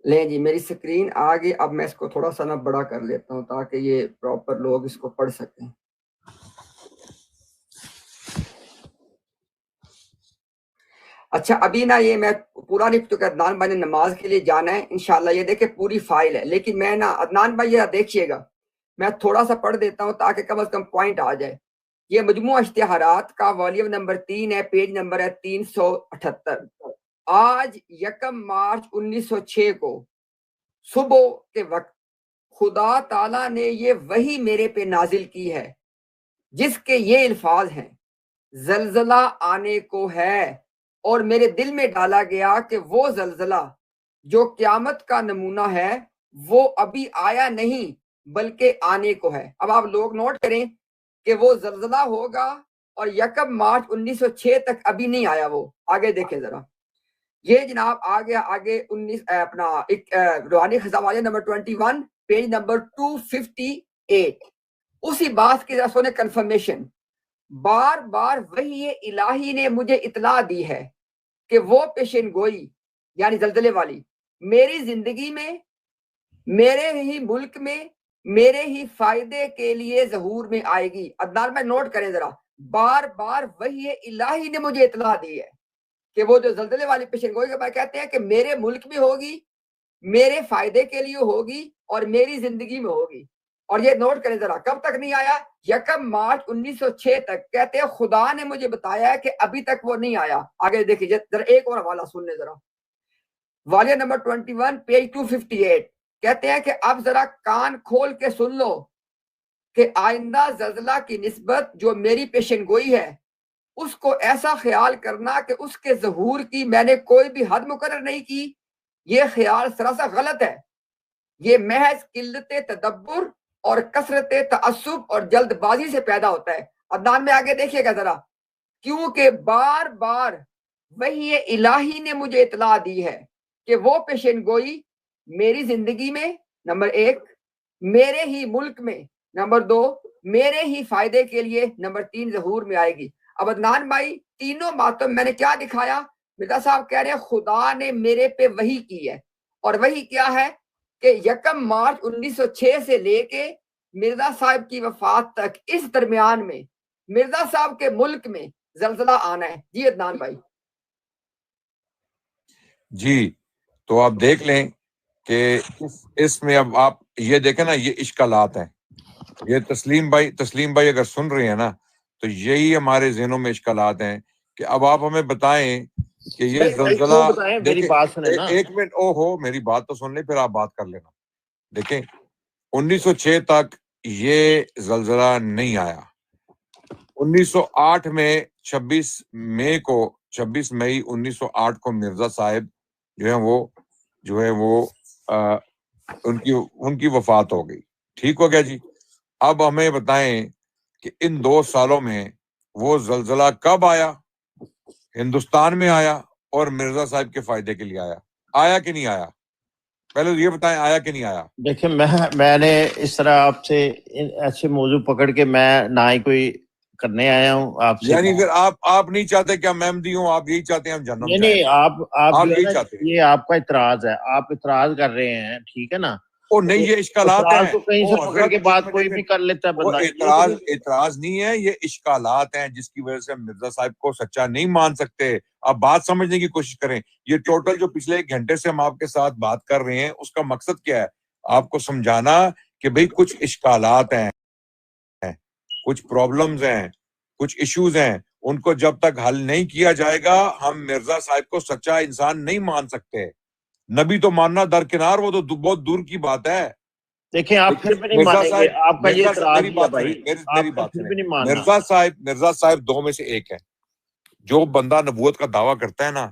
لیں جی میری سکرین آ گئی. اب میں اس کو تھوڑا سا نا بڑا کر لیتا ہوں تاکہ یہ پراپر لوگ اس کو پڑھ سکیں. اچھا ابھی نا یہ میں پورا نہیں، کیونکہ عدنان بھائی نے نماز کے لیے جانا ہے انشاءاللہ. یہ دیکھیں پوری فائل ہے، لیکن میں نا عدنان بھائی یہ دیکھیے گا میں تھوڑا سا پڑھ دیتا ہوں تاکہ کم از کم پوائنٹ آ جائے. یہ مجموعہ اشتہارات کا والیوم نمبر 3 ہے، پیج نمبر ہے 378. آج 1 مارچ 1906 کو صبح کے وقت خدا تعالیٰ نے یہ وحی میرے پہ نازل کی ہے جس کے یہ الفاظ ہیں: زلزلہ آنے کو ہے، اور میرے دل میں ڈالا گیا کہ وہ زلزلہ جو قیامت کا نمونہ ہے وہ ابھی آیا نہیں بلکہ آنے کو ہے. اب آپ لوگ نوٹ کریں کہ وہ زلزلہ ہوگا اور 1 مارچ 1906 تک ابھی نہیں آیا. وہ آگے دیکھیں ذرا. یہ جناب آ گیا آگے اپنا روحانی خزانہ نمبر 21 پیج نمبر 258. اسی بات کی ذرا سنیں کنفرمیشن. بار بار وحی الہی نے مجھے اطلاع دی ہے کہ وہ پیشن گوئی یعنی زلزلے والی میری زندگی میں، میرے ہی ملک میں، میرے ہی فائدے کے لیے ظہور میں آئے گی. عدنان میں نوٹ کریں ذرا، بار بار وحی الہی نے مجھے اطلاع دی ہے کہ وہ جو زلزلے والی پیشن گوئی کے بعد کہتے ہیں کہ میرے ملک میں ہوگی، میرے فائدے کے لیے ہوگی اور میری زندگی میں ہوگی. اور یہ نوٹ کریں ذرا کب تک نہیں آیا؟ 1 مارچ 1906 تک. کہتے ہیں خدا نے مجھے بتایا ہے کہ ابھی تک وہ نہیں آیا. آگے دیکھیے ذرا ایک اور حوالہ سن لیں ذرا. والیہ نمبر 21 پیج 258 کہتے ہیں کہ اب ذرا کان کھول کے سن لو کہ آئندہ زلزلہ کی نسبت جو میری پیشن گوئی ہے اس کو ایسا خیال کرنا کہ اس کے ظہور کی میں نے کوئی بھی حد مقرر نہیں کی. یہ خیال سراسر غلط ہے. یہ محض قلت تدبر اور کثرت تعصب اور جلد بازی سے پیدا ہوتا ہے. عدنان میں آگے دیکھیے گا ذرا. کیونکہ بار بار وحی الہی نے مجھے اطلاع دی ہے کہ وہ پیشن گوئی میری زندگی میں نمبر 1، میرے ہی ملک میں نمبر 2، میرے ہی فائدے کے لیے نمبر 3 ظہور میں آئے گی. اب عدنان بھائی تینوں باتوں میں نے کیا دکھایا؟ مرزا صاحب کہہ رہے ہیں خدا نے میرے پہ وحی کی ہے، اور وحی کیا ہے کہ 1 مارچ 1906 سے لے کے مرزا صاحب کی وفات تک اس درمیان میں مرزا صاحب کے ملک میں زلزلہ آنا ہے. جی عدنان بھائی. جی تو آپ دیکھ لیں کہ اس میں اب آپ یہ دیکھیں نا، یہ اشکالات ہیں. یہ تسلیم بھائی اگر سن رہے ہیں نا تو یہی ہمارے ذہنوں میں اشکالات ہیں کہ اب آپ ہمیں بتائیں کہ یہ زلزلہ. میری بات سنیں نا. ایک منٹ، او ہو میری بات تو سن لیں پھر آپ بات کر لینا. دیکھیں 1906 تک یہ زلزلہ نہیں آیا. 1908 میں 26 مئی 1908 کو مرزا صاحب جو ہے وہ ان کی وفات ہو گئی. ٹھیک ہو گیا جی. اب ہمیں بتائیں کہ ان 2 سالوں میں وہ زلزلہ کب آیا؟ ہندوستان میں آیا اور مرزا صاحب کے فائدے کے لیے آیا کہ نہیں آیا؟ پہلے یہ بتائیں آیا کہ نہیں آیا؟ دیکھیں میں نے اس طرح آپ سے ایسے موضوع پکڑ کے میں نہ ہی کوئی کرنے آیا ہوں آپ سے. یعنی پھر آپ نہیں چاہتے کہ ہم احمدی ہوں، آپ یہی چاہتے ہیں ہم جہنم جائیں؟ نہیں آپ جو ہے نا، چاہتے ہیں. یہ آپ کا اعتراض ہے، آپ اعتراض کر رہے ہیں، ٹھیک ہے نا. او نہیں، یہ اشکالات اعتراض ہیں. تو کہیں سے پکڑ کے بات کوئی بھی کر لیتا ہے وہ بندہ. اعتراض نہیں ہے، یہ اشکالات ہیں جس کی وجہ سے ہم مرزا صاحب کو سچا نہیں مان سکتے. آپ بات سمجھنے کی کوشش کریں. یہ ٹوٹل جو پچھلے 1 گھنٹے سے ہم آپ کے ساتھ بات کر رہے ہیں اس کا مقصد کیا ہے؟ آپ کو سمجھانا کہ بھئی کچھ اشکالات ہیں، کچھ پرابلمز ہیں، کچھ ایشوز ہیں. ان کو جب تک حل نہیں کیا جائے گا ہم مرزا صاحب کو سچا انسان نہیں مان سکتے. نبی تو ماننا درکنار، وہ تو بہت دور کی بات ہے. دیکھیں آپ پھر بھی نہیں مانیں گے، آپ کا یہ اعتراض میری ہے بات بھائی، میری بات پھر سنیں. بھی نہیں ماننا. مرزا صاحب 2 میں سے ایک ہے. جو بندہ نبوت کا دعویٰ کرتا ہے نا،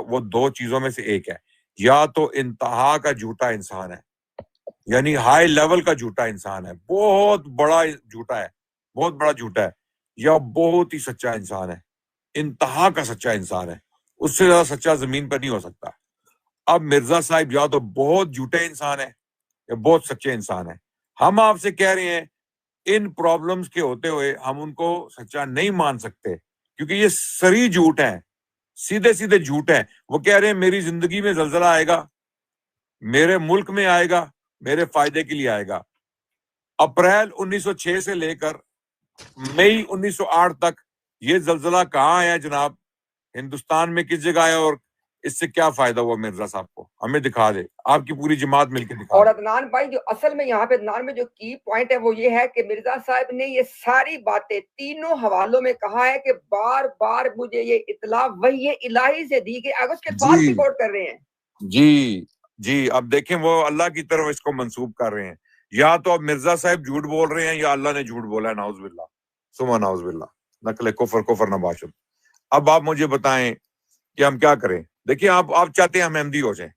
وہ 2 چیزوں میں سے ایک ہے. یا تو انتہا کا جھوٹا انسان ہے، یعنی ہائی لیول کا جھوٹا انسان ہے، بہت بڑا جھوٹا ہے، یا بہت ہی سچا انسان ہے، انتہا کا سچا انسان ہے. اس سے زیادہ سچا زمین پر نہیں ہو سکتا. اب مرزا صاحب یا تو بہت جھوٹے انسان ہے یا بہت سچے انسان ہے. ہم آپ سے کہہ رہے ہیں ان پرابلمز کے ہوتے ہوئے ہم ان کو سچا نہیں مان سکتے کیونکہ یہ سری جھوٹ ہے. सीधे सीधे झूठ है। वो कह रहे हैं मेरी जिंदगी में जलजला आएगा, मेरे मुल्क में आएगा, मेरे फायदे के लिए आएगा। अप्रैल 1906 से लेकर मई 1908 तक ये जलजला कहाँ आया जनाब? हिंदुस्तान में किस जगह आया और इससे क्या फायदा हुआ मिर्जा साहब को? हमें दिखा दे, आपकी पूरी जमात मिलकर दिखा और दे। अदनान भाई जो असल में यहाँ पे अदनान में जो की पॉइंट है वो ये है कि मिर्जा साहब ने ये सारी बातें तीनों हवालों में कहा है कि बार बार मुझे ये इतला वही इलाही से दी गई, आगे उसके बाद जी रिकॉर्ड कर रहे हैं। जी जी, अब देखें वो अल्लाह की तरफ इसको मंसूब कर रहे हैं। या तो अब मिर्जा साहब झूठ बोल रहे हैं या अल्लाह ने झूठ बोला है, नाउज़ुबिल्लाह सुमा नाउज़ुबिल्लाह, नकल कुफर कुफर नबाशुद। अब आप मुझे बताएं कि हम क्या करें? देखिए आप चाहते हैं हम अहमदी हो जाएं,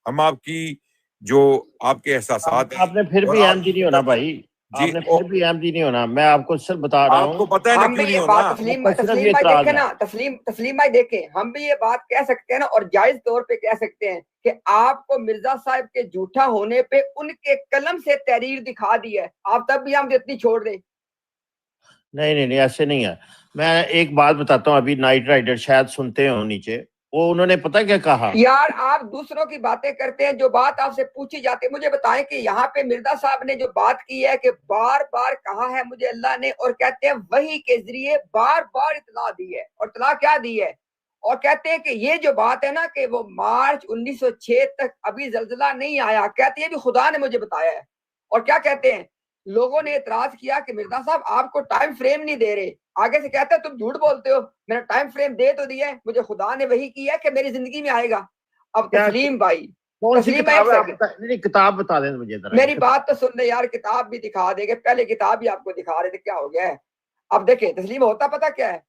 हम आपकी जो आपके एहसासात हैं आपने फिर और भी आप अहमदी नहीं होना भाई, जी आपने फिर भी अहमदी नहीं होना। मैं आपको सिर्फ बता रहा आपको हूँ, पता है ना हम क्यों भी नहीं ये बात होना? तस्लीम आपका सिर्फ तस्लीम ये भाई इतराज देखें है। ना, तस्लीम भाई देखें, हम भी ये बात कह सकते हैं ना और जायज तौर पे कह सकते हैं कि आपको मिर्जा साहब के झूठा होने पे उनके कलम से तहरीर दिखा दी है, आप तब भी हम इतनी छोड़ दें? नहीं नहीं नहीं, ऐसे नहीं है। मैं एक बात बताता हूँ, अभी नाइट राइडर शायद सुनते हो नीचे, वो उन्होंने पता क्या कहा? यार आप दूसरों की बातें करते हैं, जो बात आपसे पूछी जाती है मुझे बताएं कि यहाँ पे मिर्जा साहब ने जो बात की है कि बार बार कहा है मुझे अल्लाह ने, और कहते हैं वही के जरिए बार बार इतला दी है, और इतला क्या दी है, और कहते हैं कि ये जो बात है ना कि वो मार्च 1906 तक अभी जल्जला नहीं आया, कहते हैं भी खुदा ने मुझे बताया है। और क्या कहते हैं, लोगों ने एतराज किया कि मिर्जा साहब आपको टाइम फ्रेम नहीं दे रहे, आगे से कहते हैं तुम झूठ बोलते हो, मैंने टाइम फ्रेम दे तो दिया है, मुझे खुदा ने वही किया कि मेरी जिंदगी में आएगा। अब क्या तस्लीम भाई, कौन सी तस्लीम किताब है? एक आप सेकंड, नहीं नहीं, किताब बता दें मुझे जरा। मेरी बात तो सुन ले यार, किताब भी दिखा देंगे, पहले किताब ही आपको दिखा रहे थे, क्या हो गया है? अब देखें तस्लीम, होता पता क्या है,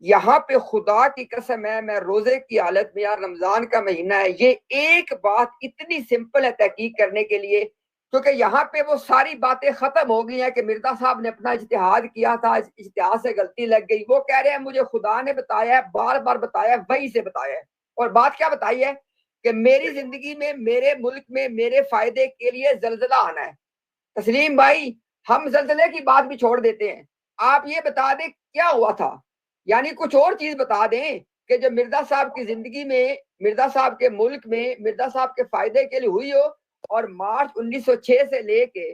यहाँ पे खुदा की कसम है, मैं रोजे की हालत में, यार रमजान का महीना है, ये एक बात इतनी सिंपल है तहकीक करने के लिए, क्योंकि यहाँ पे वो सारी बातें खत्म हो गई हैं कि मिर्जा साहब ने अपना इज्तिहाद किया था, इस इज्तिहाद से गलती लग गई। वो कह रहे हैं मुझे खुदा ने बताया है, बार बार बताया है, वही से बताया है। और बात क्या बताई है कि मेरी जिंदगी में, मेरे मुल्क में, मेरे फायदे के लिए जल्जला आना है। तस्लीम भाई, हम जल्जले की बात भी छोड़ देते हैं, आप ये बता दें क्या हुआ था, यानी कुछ और चीज बता दें कि जो मिर्जा साहब की जिंदगी में, मिर्जा साहब के मुल्क में, मिर्जा साहब के फायदे के लिए हुई हो, और मार्च 1906 से लेके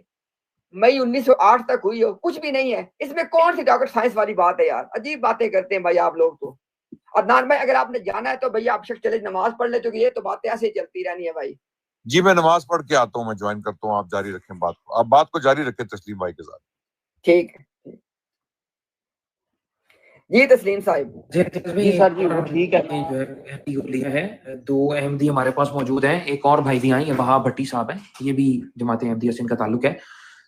मई 1908 तक हुई हो। कुछ भी नहीं है इसमें, कौन सी रॉकेट साइंस वाली बात है यार, अजीब बातें करते हैं भाई आप लोग तो। अदनान भाई अगर आपने जाना है तो भैया आप शक चले नमाज पढ़ ले, क्योंकि ये तो बातें ऐसे ही चलती रहनी है भाई। जी मैं नमाज पढ़ के आता हूँ, मैं ज्वाइन करता हूँ, आप जारी रखें बात को, आप बात को जारी रखें तस्लीम भाई के साथ। ठीक है जी तस्लीम साहिब। जी सर जी, वो ठीक है। जो है लिया है, दो अहमदी हमारे पास मौजूद हैं, एक और भाई भी आए, ये वहाब भट्टी साहब हैं, ये भी जमात अहमदिया से इनका ताल्लुक है।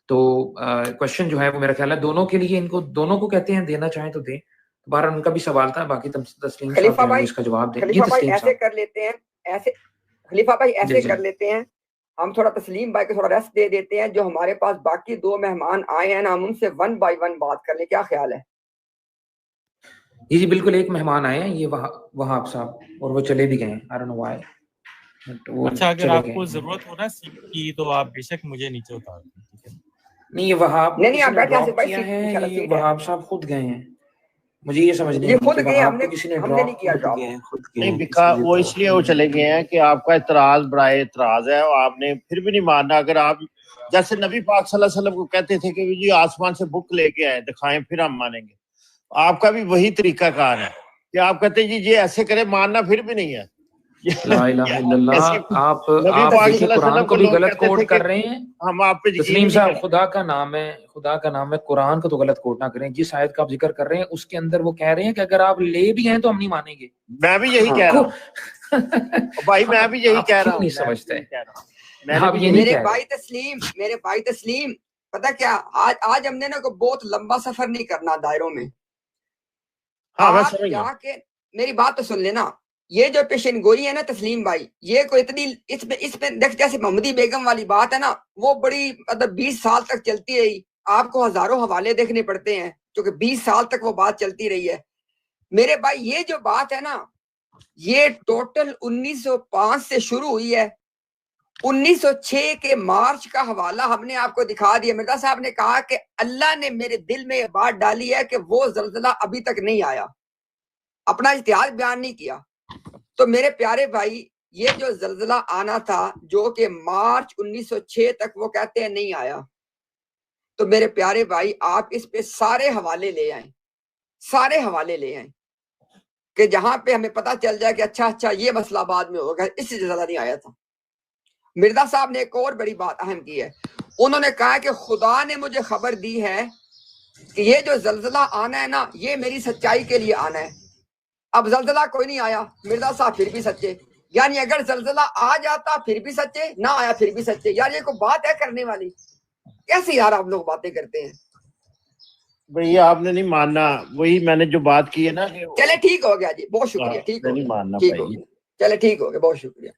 तो क्वेश्चन जो है वो मेरा ख्याल है दोनों के लिए, इनको दोनों को कहते हैं देना चाहें तो दें। बारह उनका भी सवाल था, बाकी तस्लीम खलीफा साहब भाई, इसका जवाब दें। खलीफा भाई ऐसे कर लेते हैं, ऐसे खलीफा भाई ऐसे कर लेते हैं, हम थोड़ा तस्लीम भाई को थोड़ा रेस्ट दे देते हैं, जो हमारे पास बाकी दो मेहमान आए हैं ना, हम उनसे वन बाय वन बात कर ले, क्या ख्याल है? जी बिल्कुल, एक मेहमान आए हैं, ये वहाब साहब, और वो चले भी गए हैं, आई डोंट नो व्हाई। अच्छा, अगर आपको जरूरत हो ना सीट की तो आप बेशक मुझे नीचे उतार दें, ठीक है? नहीं ये वहाब नहीं आप बैठे ड्रॉप किया है, ये वहाब साहब खुद गए हैं, मुझे ये समझ नहीं ये आई खुद कि गए, वहाब को किसी ने हमने नहीं किया ड्रॉप। नहीं बिका, वो इसलिए वो चले गए हैं कि आपका इतराज बड़ा इतराज है, और आपने फिर भी नहीं मानना। अगर आप जैसे नबी पाक सल्लल्लाहु अलैहि वसल्लम को कहते थे कि जी आसमान से बुक लेके आए दिखाएं फिर हम मानेंगे, आपका भी वही तरीका कार है कि आप कहते हैं जी ये ऐसे करे, मानना फिर भी नहीं है। ला इलाहा इल्लल्लाह, आप देखिए कुरान को भी गलत कोट कर रहे हैं। हम आप पे तस्लीम साहब, खुदा का नाम है, कुरान को तो गलत कोट ना करें। जिस आयत का आप जिक्र कर रहे हैं उसके अंदर वो कह रहे हैं कि अगर आप ले भी गए तो हम नहीं मानेंगे। मैं भी यही कह रहा हूँ भाई, मैं भी यही कह रहा हूँ, नहीं समझते मेरे भाई तस्लीम, पता क्या, आज हमने ना को बहुत लंबा सफर नहीं करना दायरों में। आप जाके मेरी बात तो सुन लेना, ये जो पेशन गोई है ना तस्लीम भाई, ये कोई इतनी इसमें देख, जैसे मोहम्मदी बेगम वाली बात है ना, वो बड़ी मतलब 20 साल तक चलती रही, आपको हजारों हवाले देखने पड़ते हैं, क्योंकि 20 साल तक वो बात चलती रही है। मेरे भाई ये जो बात है ना, ये टोटल 1905 से शुरू हुई है। 1906 के मार्च का हवाला हमने आपको दिखा दिया। मिर्जा साहब ने कहा कि अल्लाह ने मेरे दिल में ये बात डाली है कि वो जल्जला अभी तक नहीं आया, अपना इज्तिहाद बयान नहीं किया। تو میرے پیارے بھائی یہ جو زلزلہ آنا تھا جو کہ مارچ 1906 تک وہ کہتے ہیں نہیں آیا، تو میرے پیارے بھائی آپ اس پہ سارے حوالے لے آئیں کہ جہاں پہ ہمیں پتا چل جائے کہ اچھا یہ مسئلہ بعد میں ہوگا، اس سے زلزلہ نہیں آیا تھا۔ مرزا صاحب نے ایک اور بڑی بات اہم کی ہے، انہوں نے کہا کہ خدا نے مجھے خبر دی ہے کہ یہ جو زلزلہ آنا ہے نا یہ میری سچائی کے لیے آنا ہے۔ اب زلزلہ کوئی نہیں آیا، مرزا صاحب پھر بھی سچے، یعنی اگر زلزلہ آ جاتا پھر بھی سچے، نہ آیا پھر بھی سچے، یار یہ کوئی بات ہے کرنے والی؟ کیسی یار آپ لوگ باتیں کرتے ہیں؟ بھئی آپ نے نہیں ماننا، وہی میں نے جو بات کی ہے نا، چلے ٹھیک ہو گیا جی، بہت شکریہ، ٹھیک ہو نہیں گیا، ماننا ٹھیک ہو بھائی۔ گیا، چلے ٹھیک ہو گیا، بہت شکریہ۔